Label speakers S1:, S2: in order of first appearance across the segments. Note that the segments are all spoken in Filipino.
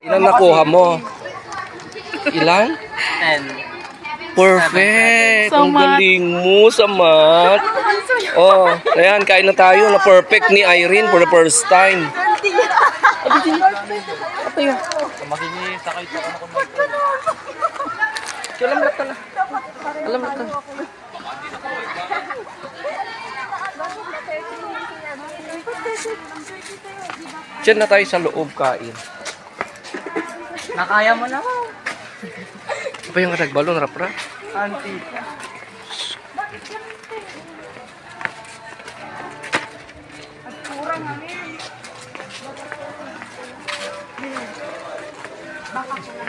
S1: Ilan nakuha mo? Ilan?
S2: 10.
S1: Perfect! Ang galing mo sa math. Oh, ayan, kain na tayo na perfect ni Irene for the first time. Alam na ka na. Alam na ka. Diyan na tayo sa loob kain.
S2: Nakaya mo na.
S1: Apa yung nagbalon, rapra?
S2: Auntie.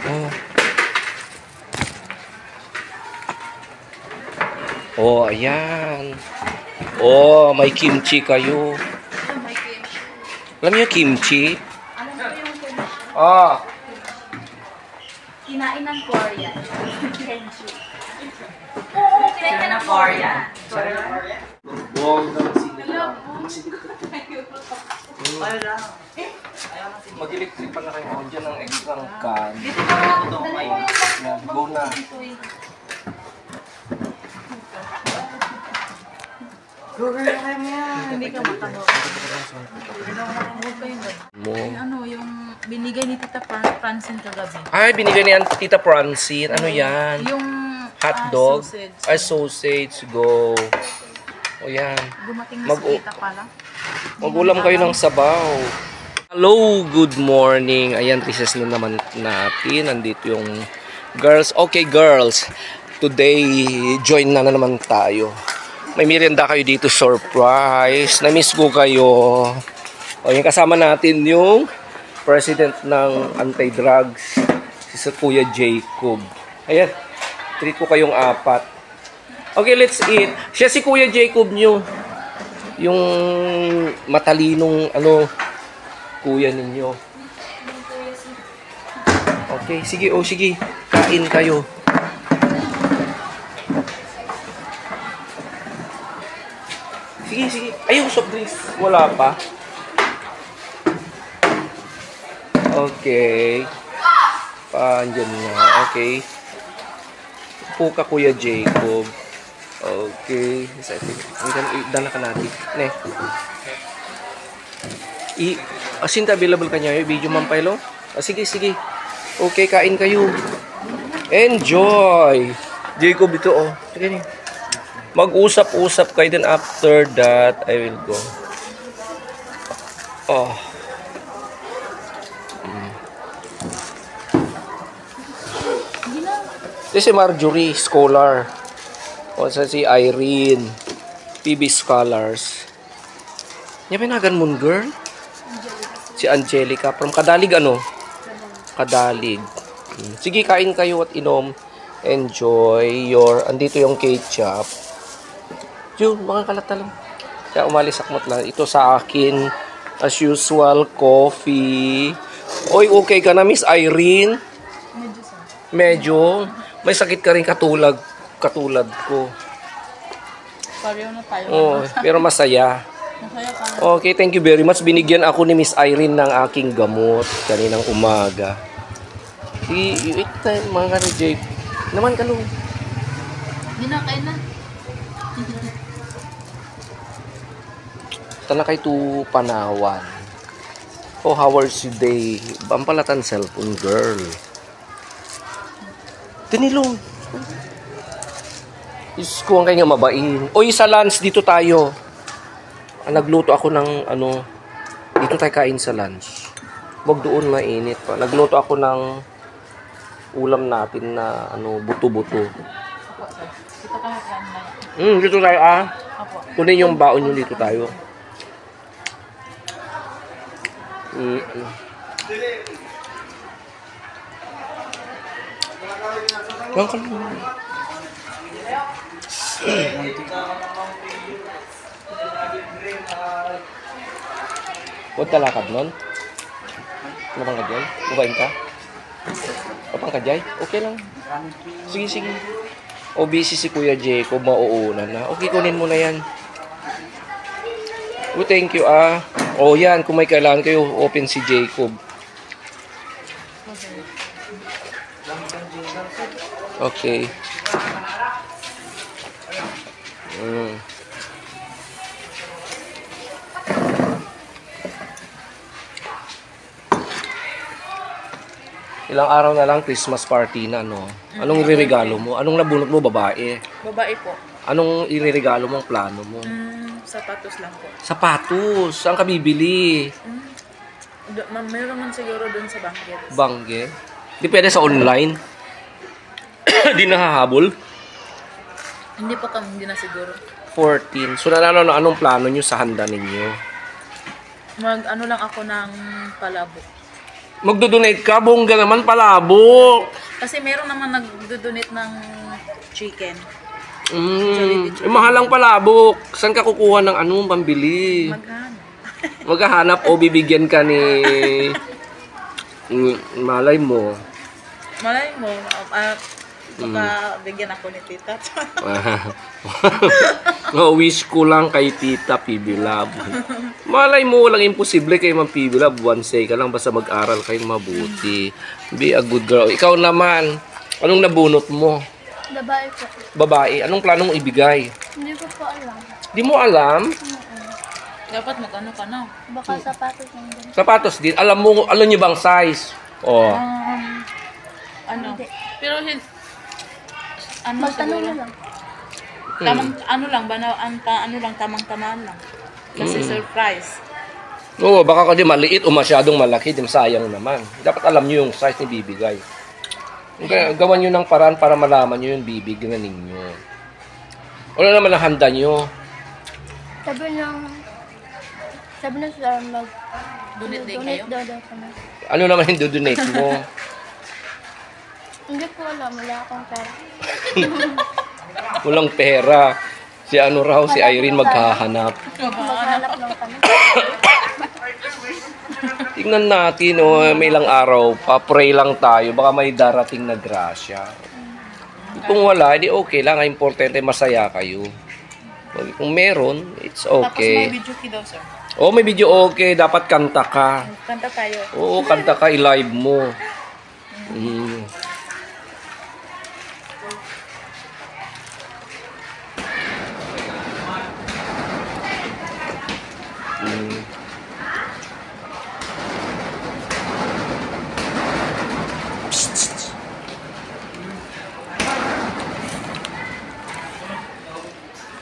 S1: Oh. Oh, ayan. Oh, may kimchi kayo. Alam niyo kimchi?
S3: Alam ko yung kimchi.
S1: Ah.
S3: Kinain ng Korean. Kimchi. Oo, kinain ng Korean.
S1: Mag-electric pa na kayo ako dyan ng extra can.
S3: Dito ka na.
S1: Go na.
S3: Hindi ka matanong. Ano, yung binigay ni Tita Francine kagabi.
S1: Ay, binigay ni Tita Francine. Ano yan?
S3: Yung
S1: Hotdog?
S3: sausage.
S1: Ay, sausage. Go. O yan.
S3: Dumating na si Tita pala.
S1: Mag-ulam kayo ng sabaw. Hello, good morning. Ayan, recess na naman natin. Nandito yung girls. Okay, girls. Today, join na naman tayo. May merienda kayo dito, surprise. Na-miss ko kayo. O, yung kasama natin yung president ng anti-drugs, si Kuya Jacob. Ayan, treat ko kayong apat. Okay, let's eat. Siya si Kuya Jacob nyo. Yung matalinong, kuya ninyo. Okay, sige, sige. Kain kayo. Sige, sige. Ay, yung soft drinks. Wala pa. Okay. Andyan na. Okay. Upo ka, Kuya Jacob. Okay. Dala ka natin. Ne. Asin available ka niya. Video man pa ilo? Sige, sige. Okay, kain kayo. Enjoy! Jacob, ito oh. Sige niyo. Mag-usap-usap kayo, then after that, I will go. Oh. This si Marjorie, scholar. O sa si Irene, PB Scholars. Yan pinagan mo, girl? Si Angelica. From Kadalig, ano? Kadalig. Sige, kain kayo at inom. Enjoy your... Andito yung ketchup. Yun, mga kalatalang. Kaya umalis akmot lang. Ito sa akin, as usual, coffee. Oy, okay ka na, Miss Irene? Medyo. May sakit ka rin katulad ko.
S3: Pareho na tayo.
S1: Oh, pero masaya.
S3: Masaya ka.
S1: Okay, thank you very much. Binigyan ako ni Miss Irene ng aking gamot kaninang umaga. I-eat time, mga ka-Jake. Naman ka, Lung.
S3: Hindi na, kain na.
S1: Tanakay to Panawan. Oh, how was your day? Bampalatan cellphone, girl. Tinilong. Diyos ko, ang kanya mabain. O, sa lunch, dito tayo. Nagluto ako ng, dito tayo kain sa lunch. Wag doon, mainit pa. Nagluto ako ng ulam natin na, buto-buto.
S3: Dito ka na.
S1: Dito tayo,
S3: Apo.
S1: Kunin yung baon nyo, dito tayo. Lang ka lang. Huwag ka lakad nun? Ano bang kajay? Bukain ka? Ano bang kajay? Okay lang. Sige, sige. O busy si Kuya Jacob, mauuna na. Okay, kunin mo na yan. Oh, thank you, O yan, kung may kailangan kayo, open si Jacob. Okay. Ilang araw na lang Christmas party na, no? Anong ireregalo mo? Anong nabunot mo, babae?
S2: Babae po.
S1: Anong ireregalo mo, ang plano mo?
S2: Sapatos lang po.
S1: Sapatos. Saan ka bibili?
S2: Meron man siguro dun sa Banggit.
S1: Bangge? Di pwede sa online? Di nahahabol?
S2: Hindi po kami, hindi na siguro.
S1: 14. So, anong plano nyo sa handa ninyo?
S2: Ano lang ako ng palabo.
S1: Magdodonate ka, bongga naman, palabo.
S2: Kasi meron naman nag-donate ng chicken.
S1: Mahalang palabok. Saan ka kukuha ng anong pambili?
S2: Maghanap.
S1: Maghahanap o bibigyan ka ni... malay mo.
S2: Malay mo, baka bigyan ako ni tita.
S1: Wish ko lang kay Tita PB Love. Malay mo, walang imposible kay Ma'am PB Love. One say ka lang, basta mag-aral kayo mabuti. Be a good girl. Ikaw naman, anong nabunot mo?
S3: Babae po.
S1: Babae, anong plano mong ibigay?
S3: Hindi ko po alam.
S1: Di mo alam?
S2: Dapat magano ka na.
S3: Baka sapatos lang din.
S1: Sapatos din. Alam niyo bang size? Oh.
S2: Ano?
S3: Hindi.
S2: Pero ano
S3: Magtanong
S2: siguro?
S3: na lang.
S2: Tamang ano lang ba na ano lang tamang-tamaan lang. Kasi surprise.
S1: Oo, baka kasi maliit o masyadong malaki, din sayang naman. Dapat alam niyo yung size ni bibigay. Gawan niyo ng paraan para malaman niyo yung bibigyan ninyo. Ano naman ang handa niyo?
S3: Sabi na sila
S2: Donate din kayo?
S3: daw kami.
S1: Ano naman yung dodonate mo?
S3: Hindi ko alam. Wala akong pera.
S1: Walang pera. Si ano raw, si Irene maghahanap.
S3: Maghanap lang kami.
S1: Tingnan natin, may ilang araw pa. Pray lang tayo. Baka may darating na grasya. Kung wala, di okay lang. Ang importante, masaya kayo. Kung meron, it's
S2: Tapos may
S1: okay.
S2: video key daw, sir.
S1: Oh, may video okay. Dapat kanta ka.
S2: Kanta tayo.
S1: Oo, kanta ka. I-live mo. Mm.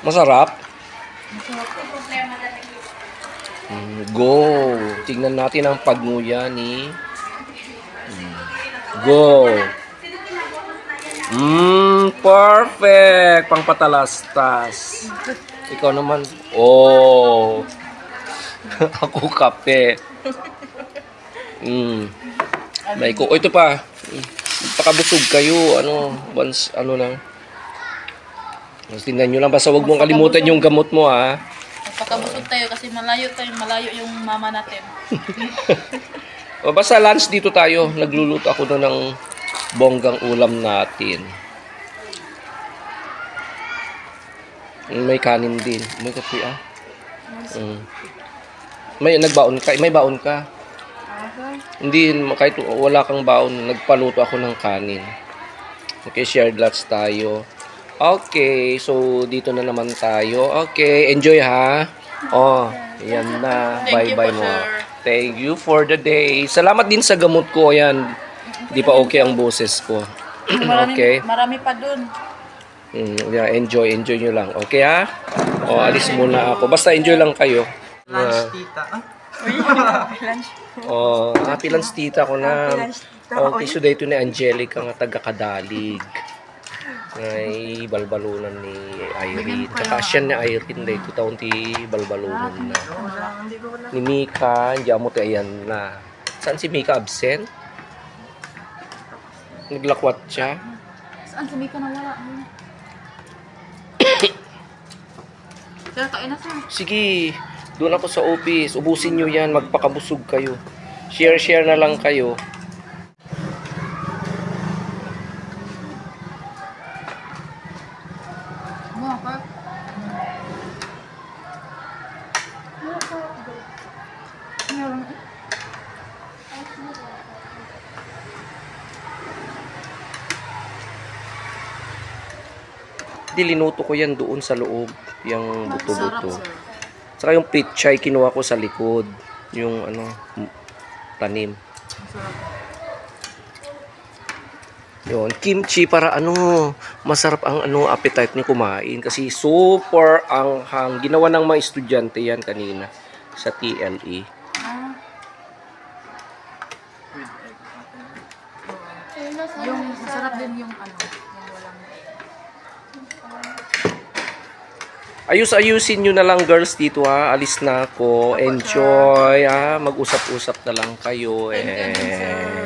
S1: Masarap? Go! Tingnan natin ang pagnguya ni... Go! Perfect! Pangpatalastas. Ikaw naman. Oh! Ako kape. Like, ito pa. Pakabusog kayo. Once, lang. Tingnan nyo lang. Basta huwag mong kalimutan yung gamot mo, ha.
S2: Magpakabusog tayo kasi malayo yung mama natin.
S1: Basta lunch dito tayo. Nagluluto ako doon ng bonggang ulam natin. May kanin din. May kape, May nagbaon ka. May baon ka. Hindi, kahit wala kang baon, nagpaluto ako ng kanin. Okay, shared lots tayo. Okay, so dito na naman tayo. Okay, enjoy ha. Oh, yan na. Bye-bye mo. Thank you for the day. Salamat din sa gamot ko. Ayan, di pa okay ang boses ko. Okay.
S2: Marami pa dun.
S1: Yeah, enjoy nyo lang. Okay ha? O, alis muna ako. Basta enjoy lang kayo.
S4: Lunch, tita.
S1: Happy lunch tita ko na. Okay, so dito ni Angelica nga taga-Kadalig. Ay balbalunan ni Irene. Tsaka siya ni Irene dito taon ti balbalunan na. Ni Mika, diyan mo ayan na. Saan si Mika absent? Naglakwat siya.
S2: Saan si Mika nawala? Sir, kain na sir.
S1: Sige, doon ako sa office. Ubusin nyo yan. Magpakabusog kayo. Share na lang kayo. Hindi, linuto ko yan doon sa loob. Yung
S2: Sarap,
S1: buto-buto.
S2: sir.
S1: Saka yung pichay, kinuha ko sa likod. Yung tanim.
S2: Sarap.
S1: Yun, kimchi para masarap ang appetite niyo kumain kasi super anghang. Ginawa ng mga estudyante yan kanina sa TLE.
S2: Ah. Yung masarap din yung yung walang
S1: Ayus-ayusin nyo na lang girls dito ha. Alis na ako. Enjoy ha. Mag-usap-usap na lang kayo.
S2: Thank you, sir.